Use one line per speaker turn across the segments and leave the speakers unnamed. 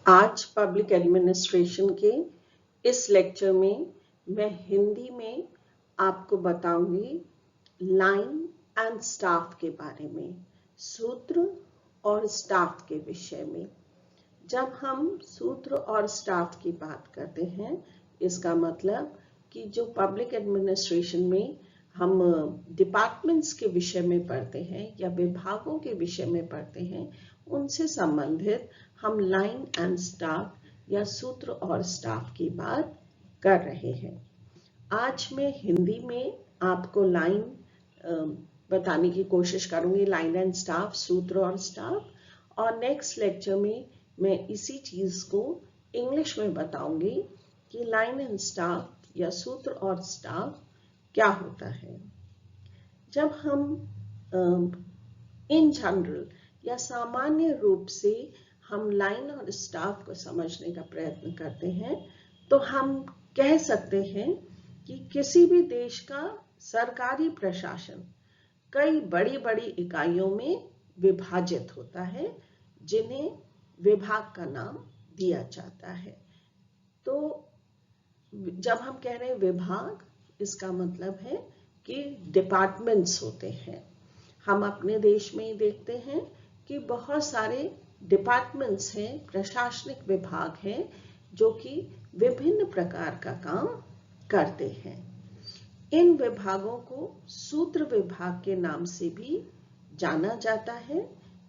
आज public administration के इस लेक्चर में मैं हिंदी में आपको बताऊंगी लाइन एंड स्टाफ के बारे में, सूत्र और स्टाफ के विषय में। जब हम सूत्र और स्टाफ की बात करते हैं, इसका मतलब कि जो पब्लिक एडमिनिस्ट्रेशन में हम डिपार्टमेंट्स के विषय में पढ़ते हैं या विभागों के विषय में पढ़ते हैं, उनसे संबंधित हम लाइन एंड स्टाफ या सूत्र और स्टाफ की बात कर रहे हैं। आज मैं हिंदी में आपको लाइन बताने की कोशिश करूंगी, लाइन एंड स्टाफ, सूत्र और स्टाफ, और नेक्स्ट लेक्चर में मैं इसी चीज को इंग्लिश में बताऊंगी कि लाइन एंड स्टाफ या सूत्र और स्टाफ क्या होता है। जब हम इन जनरल या सामान्य रूप से हम लाइन और स्टाफ को समझने का प्रयत्न करते हैं, तो हम कह सकते हैं कि किसी भी देश का सरकारी प्रशासन कई बड़ी बड़ी इकाइयों में विभाजित होता है, जिन्हें विभाग का नाम दिया जाता है। तो जब हम कह रहे हैं विभाग, इसका मतलब है कि डिपार्टमेंट्स होते हैं। हम अपने देश में ही देखते हैं कि बहुत सारे डिपार्टमेंट्स हैं, प्रशासनिक विभाग हैं, जो कि विभिन्न प्रकार का काम करते हैं। इन विभागों को सूत्र विभाग के नाम से भी जाना जाता है,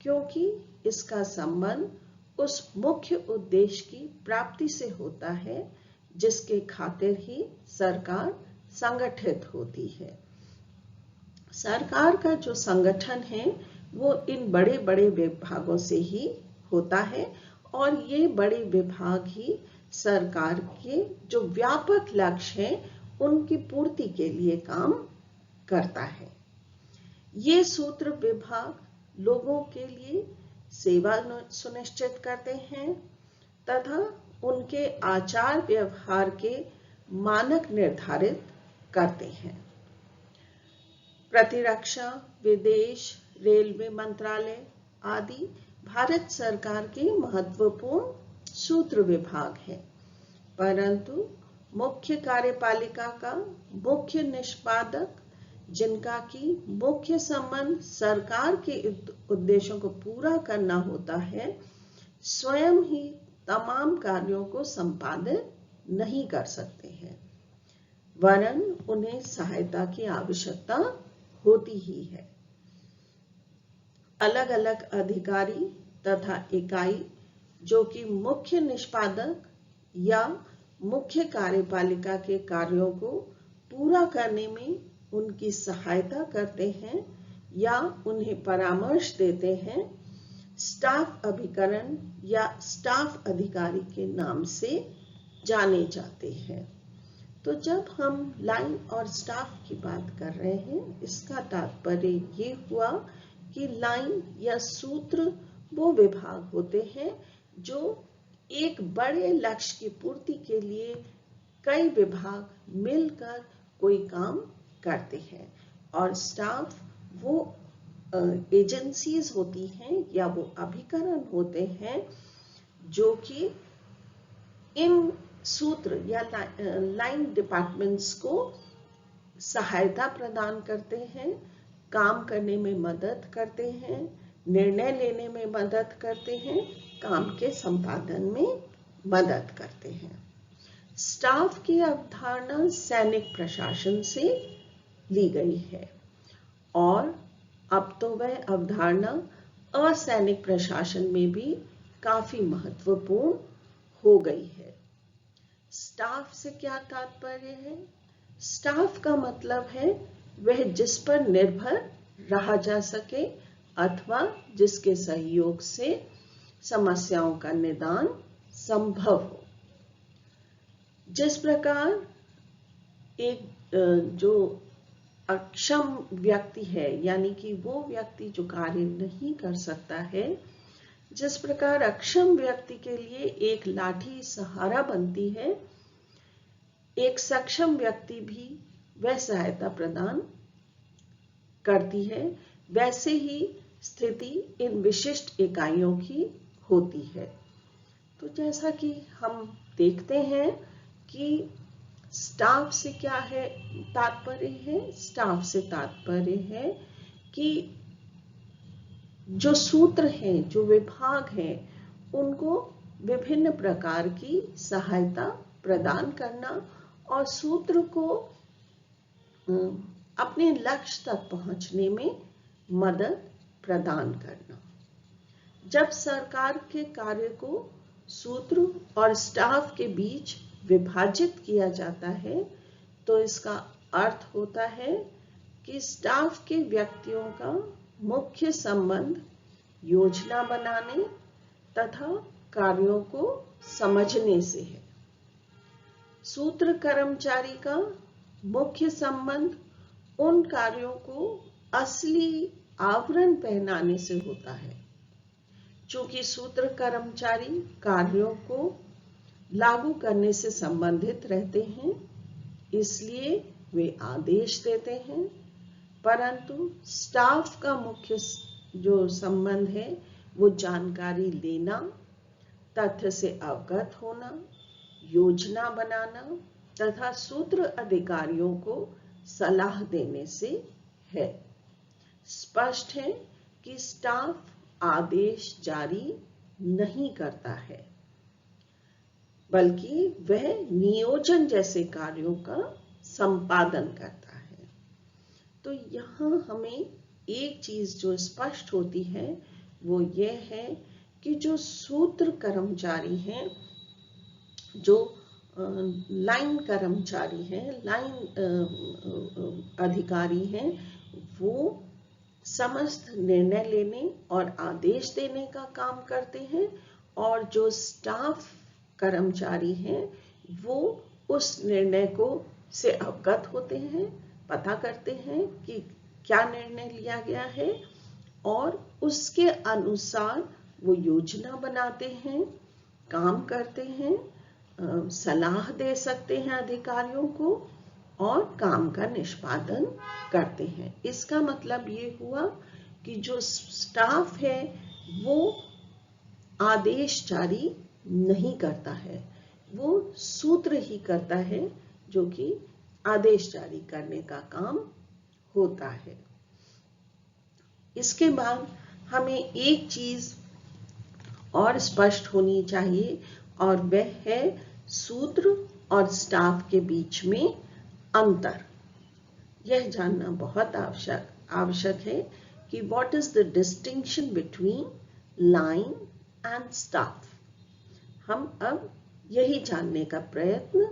क्योंकि इसका संबंध उस मुख्य उद्देश्य की प्राप्ति से होता है जिसके खातिर ही सरकार संगठित होती है। सरकार का जो संगठन है वो इन बड़े बड़े विभागों से ही होता है, और ये बड़े विभाग ही सरकार के जो व्यापक लक्ष्य हैं उनकी पूर्ति के लिए काम करता है। ये सूत्र विभाग लोगों के लिए सेवा सुनिश्चित करते हैं तथा उनके आचार व्यवहार के मानक निर्धारित करते हैं। प्रतिरक्षा, विदेश, रेलवे मंत्रालय आदि भारत सरकार के महत्वपूर्ण सूत्र विभाग हैं, परंतु मुख्य कार्यपालिका का मुख्य निष्पादक, जिनका की मुख्य संबंध सरकार के उद्देश्यों को पूरा करना होता है, स्वयं ही तमाम कार्यों को संपादित नहीं कर सकते हैं, वरन उन्हें सहायता की आवश्यकता होती ही है। अलग अलग अधिकारी तथा इकाई जो कि मुख्य निष्पादक या मुख्य कार्यपालिका के कार्यों को पूरा करने में उनकी सहायता करते हैं या उन्हें परामर्श देते हैं, स्टाफ अभिकरण या स्टाफ अधिकारी के नाम से जाने जाते हैं। तो जब हम लाइन और स्टाफ की बात कर रहे हैं, इसका तात्पर्य ये हुआ कि लाइन या सूत्र वो विभाग होते हैं जो एक बड़े लक्ष्य की पूर्ति के लिए कई विभाग मिलकर कोई काम करते हैं, और स्टाफ वो एजेंसीज होती हैं या वो अभिकरण होते हैं जो कि इन सूत्र या लाइन डिपार्टमेंट्स को सहायता प्रदान करते हैं, काम करने में मदद करते हैं, निर्णय लेने में मदद करते हैं, काम के संपादन में मदद करते हैं। स्टाफ की अवधारणा सैनिक प्रशासन से ली गई है, और अब तो वह अवधारणा असैनिक प्रशासन में भी काफी महत्वपूर्ण हो गई है। स्टाफ से क्या तात्पर्य है? स्टाफ का मतलब है वह जिस पर निर्भर रहा जा सके अथवा जिसके सहयोग से समस्याओं का निदान संभव हो। जिस प्रकार एक जो अक्षम व्यक्ति है, यानी कि वो व्यक्ति जो कार्य नहीं कर सकता है, जिस प्रकार अक्षम व्यक्ति के लिए एक लाठी सहारा बनती है, एक सक्षम व्यक्ति भी वह सहायता प्रदान करती है, वैसे ही स्थिति इन विशिष्ट इकाइयों की होती है। तो जैसा कि हम देखते हैं कि स्टाफ से क्या है तात्पर्य है, स्टाफ से तात्पर्य है कि जो सूत्र हैं, जो विभाग हैं, उनको विभिन्न प्रकार की सहायता प्रदान करना और सूत्र को अपने लक्ष्य तक पहुंचने में मदद प्रदान करना। जब सरकार के कार्य को सूत्र और स्टाफ के बीच विभाजित किया जाता है तो इसका अर्थ होता है कि स्टाफ के व्यक्तियों का मुख्य संबंध योजना बनाने तथा कार्यों को समझने से है। सूत्र कर्मचारी का मुख्य संबंध उन कार्यों को असली आवरण पहनाने से होता है। चूंकि सूत्र कर्मचारी कार्यों को लागू करने से संबंधित रहते हैं, इसलिए वे आदेश देते हैं, परंतु स्टाफ का मुख्य जो संबंध है वो जानकारी लेना, तथ्य से अवगत होना, योजना बनाना तथा सूत्र अधिकारियों को सलाह देने से है। स्पष्ट है कि स्टाफ आदेश जारी नहीं करता है, बल्कि वह नियोजन जैसे कार्यों का संपादन करता है। तो यहाँ हमें एक चीज जो स्पष्ट होती है वो ये है कि जो सूत्र कर्मचारी हैं, जो लाइन कर्मचारी हैं, लाइन अधिकारी हैं, वो समस्त निर्णय लेने और आदेश देने का काम करते हैं और जो स्टाफ कर्मचारी हैं वो उस निर्णय को से अवगत होते हैं, पता करते हैं कि क्या निर्णय लिया गया है और उसके अनुसार वो योजना बनाते हैं, काम करते हैं, सलाह दे सकते हैं अधिकारियों को और काम का निष्पादन करते हैं। इसका मतलब ये हुआ कि जो स्टाफ है वो आदेश जारी नहीं करता है, वो सूत्र ही करता है जो कि आदेश जारी करने का काम होता है। इसके बाद हमें एक चीज और स्पष्ट होनी चाहिए और वह है सूत्र और स्टाफ के बीच में अंतर। यह जानना बहुत आवश्यक है कि what is the distinction between line and staff. हम अब यही जानने का प्रयत्न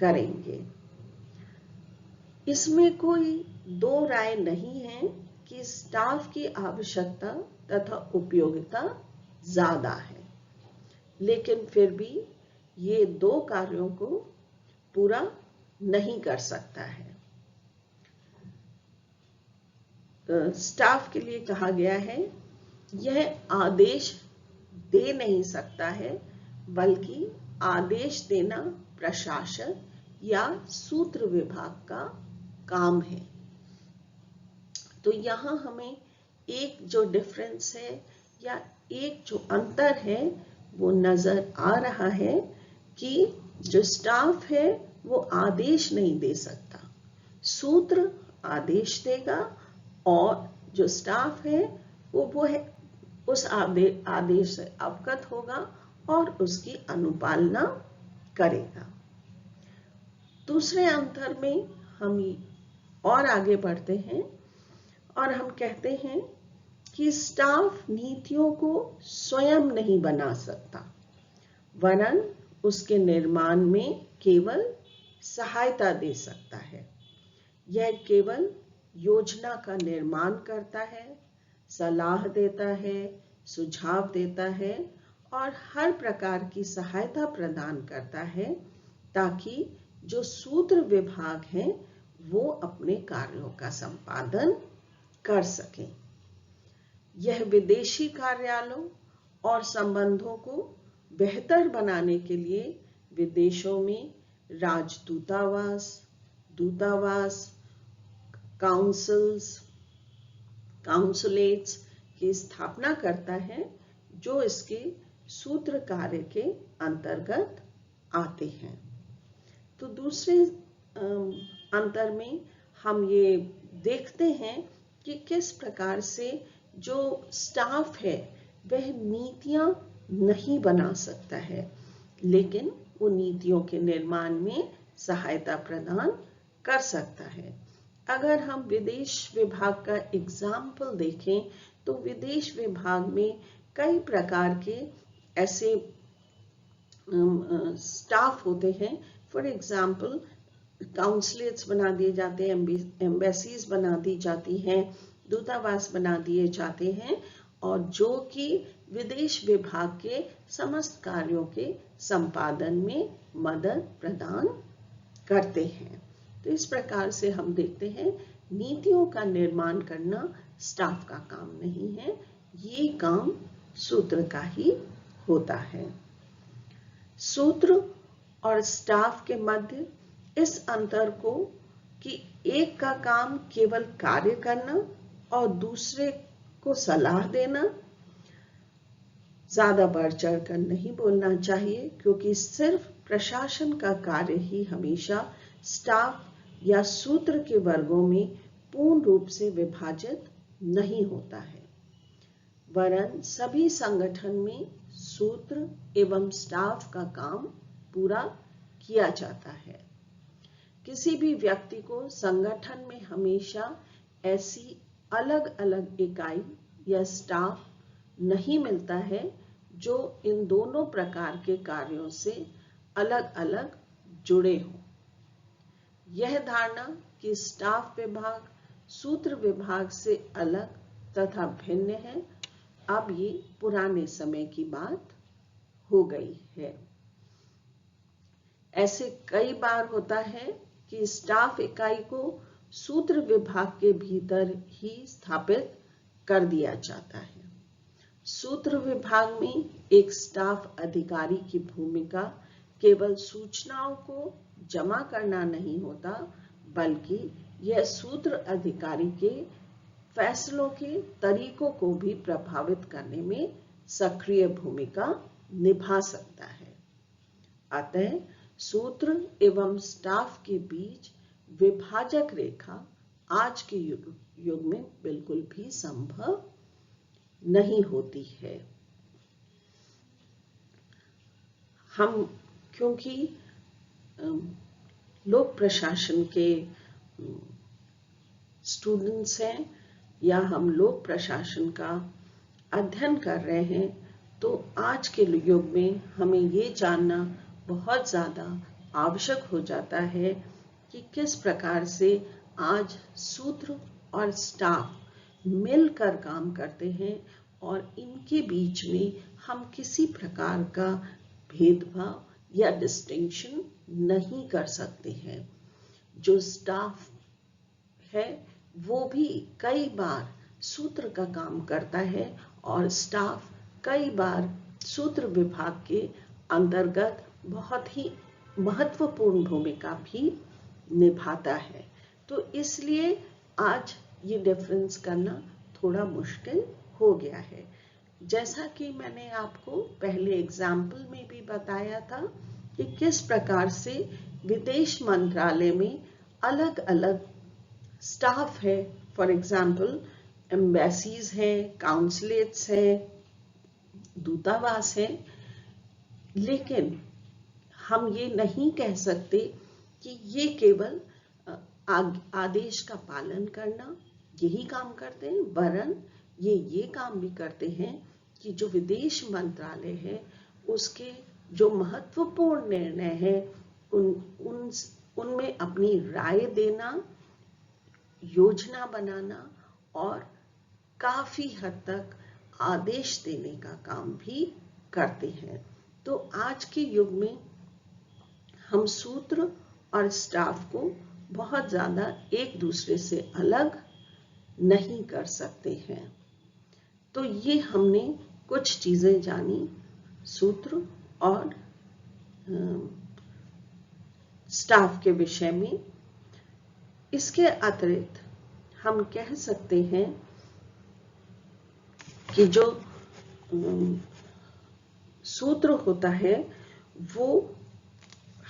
करेंगे। इसमें कोई दो राय नहीं है कि स्टाफ की आवश्यकता तथा उपयोगिता ज्यादा है, लेकिन फिर भी ये दो कार्यों को पूरा नहीं कर सकता है। स्टाफ के लिए कहा गया है यह आदेश दे नहीं सकता है, बल्कि आदेश देना प्रशासक या सूत्र विभाग का काम है। तो यहाँ हमें एक जो डिफरेंस है या एक जो अंतर है वो नजर आ रहा है कि जो स्टाफ है वो आदेश नहीं दे सकता, सूत्र आदेश देगा और जो स्टाफ है वो है उस आदेश से अवगत होगा और उसकी अनुपालना करेगा। दूसरे अंतर में हम और आगे बढ़ते हैं और हम कहते हैं कि स्टाफ नीतियों को स्वयं नहीं बना सकता, वरन उसके निर्माण में केवल सहायता दे सकता है। यह केवल योजना का निर्माण करता है, सलाह देता है, सुझाव देता है और हर प्रकार की सहायता प्रदान करता है ताकि जो सूत्र विभाग हैं वो अपने कार्यों का संपादन कर सकें। यह विदेशी कार्यालयों और संबंधों को बेहतर बनाने के लिए विदेशों में राजदूतावास, दूतावास, काउंसुलेट्स की स्थापना करता है जो इसके सूत्र कार्य के अंतर्गत आते हैं। तो दूसरे अंतर में हम ये देखते हैं कि किस प्रकार से जो स्टाफ है वह नीतियां नहीं बना सकता है, लेकिन वो नीतियों के निर्माण में सहायता प्रदान कर सकता है। अगर हम विदेश विभाग का एग्जाम्पल देखें तो विदेश विभाग में कई प्रकार के ऐसे स्टाफ होते हैं। फॉर एग्जाम्पल काउंसलेट्स बना दिए जाते हैं, एम्बेसीज बना दी जाती हैं, दूतावास बना दिए जाते हैं, और जो कि विदेश विभाग के समस्त कार्यों के संपादन में मदद प्रदान करते हैं। तो इस प्रकार से हम देखते हैं नीतियों का निर्माण करना स्टाफ का काम नहीं है, ये काम सूत्र का ही होता है। सूत्र और स्टाफ के मध्य इस अंतर को कि एक का काम केवल कार्य करना और दूसरे को सलाह देना, ज्यादा बढ़ चढ़ कर नहीं बोलना चाहिए, क्योंकि सिर्फ प्रशासन का कार्य ही हमेशा स्टाफ या सूत्र के वर्गों में पूर्ण रूप से विभाजित नहीं होता है, वरन सभी संगठन में सूत्र एवं स्टाफ का काम पूरा किया जाता है। किसी भी व्यक्ति को संगठन में हमेशा ऐसी अलग अलग इकाई या स्टाफ नहीं मिलता है जो इन दोनों प्रकार के कार्यों से अलग अलग जुड़े हों। यह धारणा कि स्टाफ विभाग सूत्र विभाग से अलग तथा भिन्न है, अब ये पुराने समय की बात हो गई है। ऐसे कई बार होता है कि स्टाफ इकाई को सूत्र विभाग के भीतर ही स्थापित कर दिया जाता है। सूत्र विभाग में एक स्टाफ अधिकारी की भूमिका केवल सूचनाओं को जमा करना नहीं होता, बल्कि यह सूत्र अधिकारी के फैसलों के तरीकों को भी प्रभावित करने में सक्रिय भूमिका निभा सकता है। अतः सूत्र एवं स्टाफ के बीच विभाजक रेखा आज के युग में बिल्कुल भी संभव नहीं होती है। हम क्योंकि लोक प्रशासन के स्टूडेंट्स हैं या हम लोक प्रशासन का अध्ययन कर रहे हैं, तो आज के युग में हमें ये जानना बहुत ज़्यादा आवश्यक हो जाता है कि किस प्रकार से आज सूत्र और स्टाफ मिलकर काम करते हैं और इनके बीच में हम किसी प्रकार का भेदभाव या डिस्टिंक्शन नहीं कर सकते हैं। जो स्टाफ है वो भी कई बार सूत्र का काम करता है और स्टाफ कई बार सूत्र विभाग के अंतर्गत बहुत ही महत्वपूर्ण भूमिका भी निभाता है। तो इसलिए आज ये डिफरेंस करना थोड़ा मुश्किल हो गया है। जैसा कि मैंने आपको पहले एग्जाम्पल में भी बताया था कि किस प्रकार से विदेश मंत्रालय में अलग अलग स्टाफ है। फॉर एग्जाम्पल एम्बेसीज हैं, काउंसलेट्स हैं, दूतावास है, लेकिन हम ये नहीं कह सकते कि ये केवल आदेश का पालन करना यही काम करते हैं, वरन ये काम भी करते हैं कि जो विदेश मंत्रालय है उसके जो महत्वपूर्ण निर्णय है उनमें अपनी राय देना, योजना बनाना और काफी हद तक आदेश देने का काम भी करते हैं। तो आज के युग में हम सूत्र और स्टाफ को बहुत ज्यादा एक दूसरे से अलग नहीं कर सकते हैं। तो ये हमने कुछ चीजें जानी सूत्र और स्टाफ के विषय में। इसके अतिरिक्त हम कह सकते हैं कि जो सूत्र होता है वो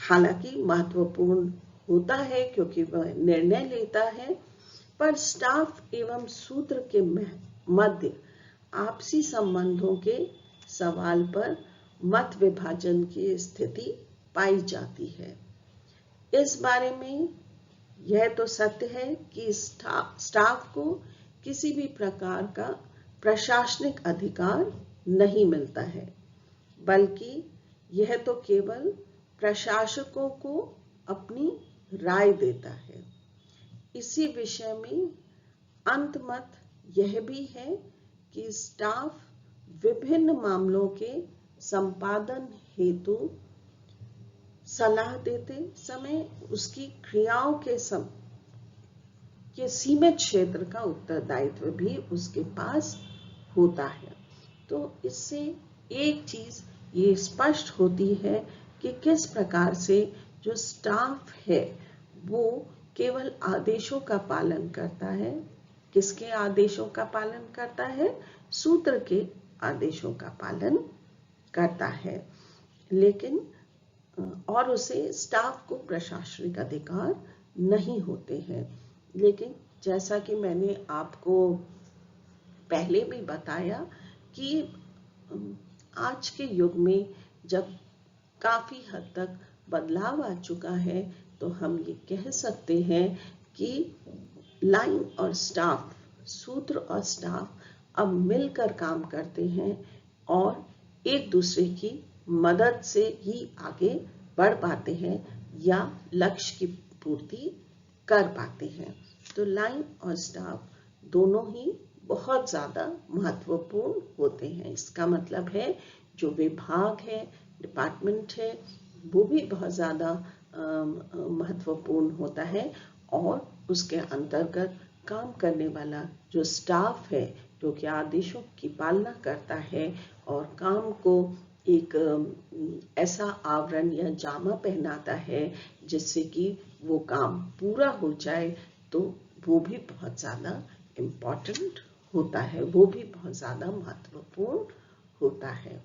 हालांकि महत्वपूर्ण होता है क्योंकि वह निर्णय लेता है, पर स्टाफ एवं सूत्र के मध्य आपसी संबंधों के सवाल पर मत विभाजन की स्थिति पाई जाती है। इस बारे में यह तो सत्य है कि स्टाफ को किसी भी प्रकार का प्रशासनिक अधिकार नहीं मिलता है, बल्कि यह तो केवल प्रशासकों को अपनी राय देता है। इसी विषय में अंतमत यह भी है कि स्टाफ विभिन्न मामलों के संपादन हेतु सलाह देते समय उसकी क्रियाओं के सीमित क्षेत्र का उत्तरदायित्व भी उसके पास होता है। तो इससे एक चीज ये स्पष्ट होती है कि किस प्रकार से जो स्टाफ है वो केवल आदेशों का पालन करता है। किसके आदेशों का पालन करता है? सूत्र के आदेशों का पालन करता है, लेकिन और उसे स्टाफ को प्रशासनिक अधिकार नहीं होते हैं। लेकिन जैसा कि मैंने आपको पहले भी बताया कि आज के युग में जब काफी हद तक बदलाव आ चुका है, तो हम ये कह सकते हैं कि लाइन और स्टाफ, सूत्र और स्टाफ अब मिलकर काम करते हैं और एक दूसरे की मदद से ही आगे बढ़ पाते हैं या लक्ष्य की पूर्ति कर पाते हैं। तो लाइन और स्टाफ दोनों ही बहुत ज्यादा महत्वपूर्ण होते हैं। इसका मतलब है जो विभाग है, डिपार्टमेंट है, वो भी बहुत ज्यादा महत्वपूर्ण होता है और उसके अंतर्गत काम करने वाला जो स्टाफ है जो कि आदेशों की पालना करता है और काम को एक ऐसा आवरण या जामा पहनाता है जिससे कि वो काम पूरा हो जाए, तो वो भी बहुत ज्यादा इम्पोर्टेंट होता है, वो भी बहुत ज्यादा महत्वपूर्ण होता है।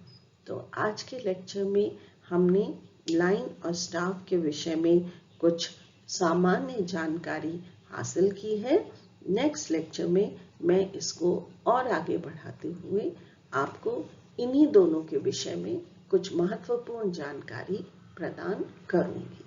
तो आज के लेक्चर में हमने लाइन और स्टाफ के विषय में कुछ सामान्य जानकारी हासिल की है। नेक्स्ट लेक्चर में मैं इसको और आगे बढ़ाते हुए आपको इन्हीं दोनों के विषय में कुछ महत्वपूर्ण जानकारी प्रदान करूंगी।